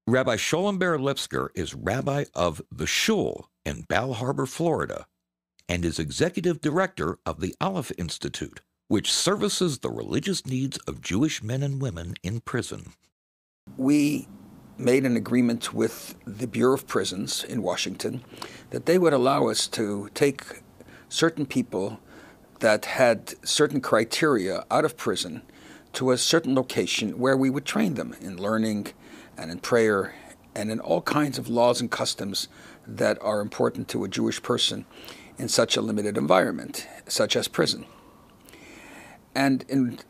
Rabbi Sholem Ber Lipsker is rabbi of the Shul in Bal Harbour, Florida, and is executive director of the Aleph Institute, which services the religious needs of Jewish men and women in prison. We made an agreement with the Bureau of Prisons in Washington that they would allow us to take certain people that had certain criteria out of prison to a certain location where we would train them in learning and in prayer and in all kinds of laws and customs that are important to a Jewish person in such a limited environment, such as prison. And in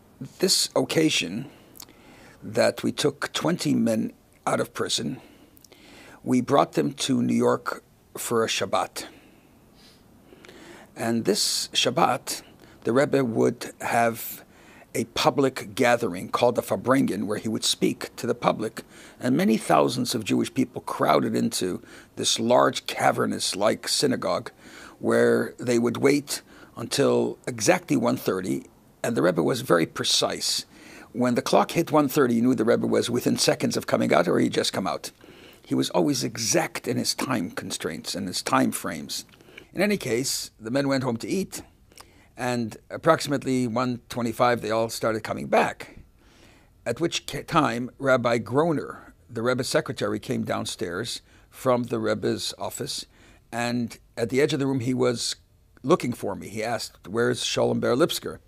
this occasion, that we took 20 men out of prison, we brought them to New York for a Shabbat. And this Shabbat, the Rebbe would have a public gathering called the Farbrengen, where he would speak to the public, and many thousands of Jewish people crowded into this large cavernous-like synagogue, where they would wait until exactly 1:30, and the Rebbe was very precise. When the clock hit 1:30, you knew the Rebbe was within seconds of coming out, or he'd just come out. He was always exact in his time constraints and his time frames. In any case, the men went home to eat, and approximately 1:25, they all started coming back, at which time Rabbi Groner, the Rebbe's secretary, came downstairs from the Rebbe's office, and at the edge of the room he was looking for me. He asked, "Where's Sholem Ber Lipsker?"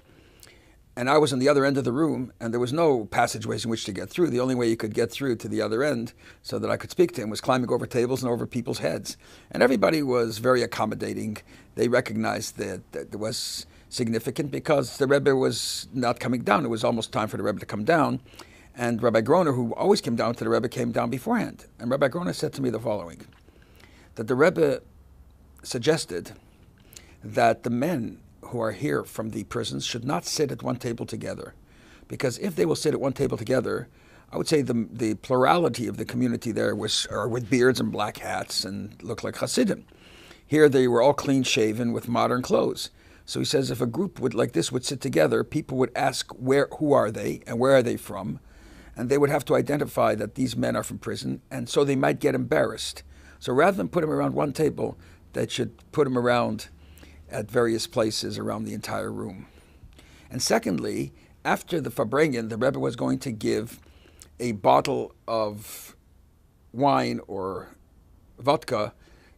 And I was on the other end of the room, and there was no passageways in which to get through. The only way you could get through to the other end so that I could speak to him was climbing over tables and over people's heads. And everybody was very accommodating. They recognized that it was significant because the Rebbe was not coming down. It was almost time for the Rebbe to come down. And Rabbi Groner, who always came down to the Rebbe, came down beforehand. And Rabbi Groner said to me the following, that the Rebbe suggested that the men who are here from the prisons should not sit at one table together. Because if they will sit at one table together, I would say the plurality of the community there are with beards and black hats and look like Hasidim. Here they were all clean-shaven with modern clothes. So he says if a group like this would sit together, people would ask who are they and where are they from, and they would have to identify that these men are from prison, and so they might get embarrassed. So rather than put them around one table, they should put them around at various places around the entire room. And secondly, after the Farbrengen, the Rebbe was going to give a bottle of wine or vodka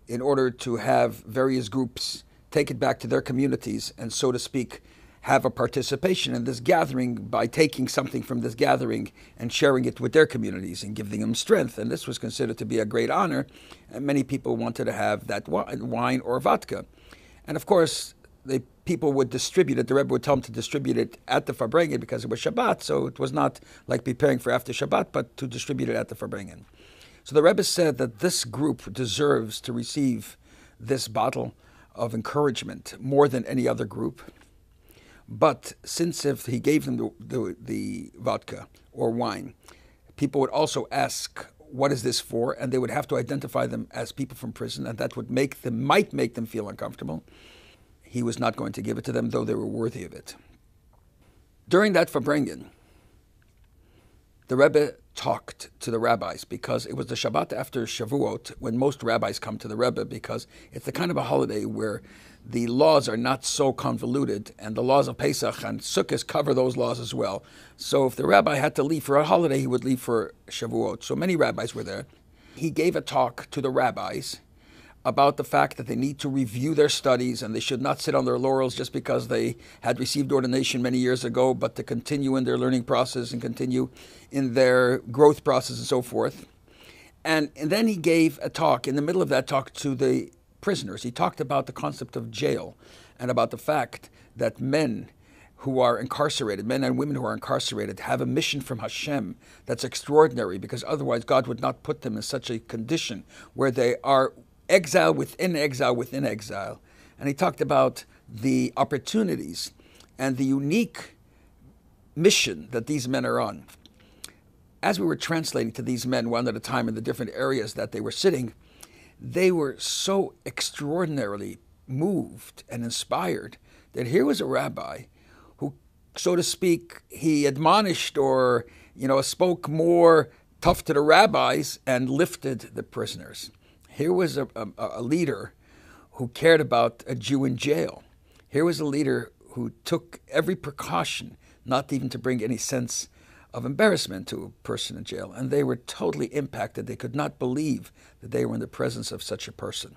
in order to have various groups take it back to their communities and, so to speak, have a participation in this gathering by taking something from this gathering and sharing it with their communities and giving them strength. And this was considered to be a great honor, and many people wanted to have that wine or vodka. And of course, the people would distribute it. The Rebbe would tell them to distribute it at the Farbrengen because it was Shabbat, so it was not like preparing for after Shabbat, but to distribute it at the Farbrengen. So the Rebbe said that this group deserves to receive this bottle of encouragement more than any other group. But since if he gave them the vodka or wine, people would also ask, what is this for? And they would have to identify them as people from prison, and that might make them feel uncomfortable. He was not going to give it to them, though they were worthy of it. During that Farbrengen, the Rebbe talked to the rabbis because it was the Shabbat after Shavuot when most rabbis come to the Rebbe, because it's the kind of a holiday where the laws are not so convoluted, and the laws of Pesach and Sukkot cover those laws as well. So if the rabbi had to leave for a holiday, he would leave for Shavuot. So many rabbis were there. He gave a talk to the rabbis about the fact that they need to review their studies and they should not sit on their laurels just because they had received ordination many years ago, but to continue in their learning process and continue in their growth process and so forth. And then he gave a talk, in the middle of that talk, to the prisoners. He talked about the concept of jail and about the fact that men who are incarcerated, men and women who are incarcerated, have a mission from Hashem that's extraordinary, because otherwise God would not put them in such a condition where they are exile within exile within exile. And he talked about the opportunities and the unique mission that these men are on. As we were translating to these men one at a time in the different areas that they were sitting, they were so extraordinarily moved and inspired that here was a rabbi who, so to speak, he admonished or spoke more tough to the rabbis and lifted the prisoners. Here was a leader who cared about a Jew in jail. Here was a leader who took every precaution not even to bring any sense of embarrassment to a person in jail. And they were totally impacted. They could not believe that they were in the presence of such a person.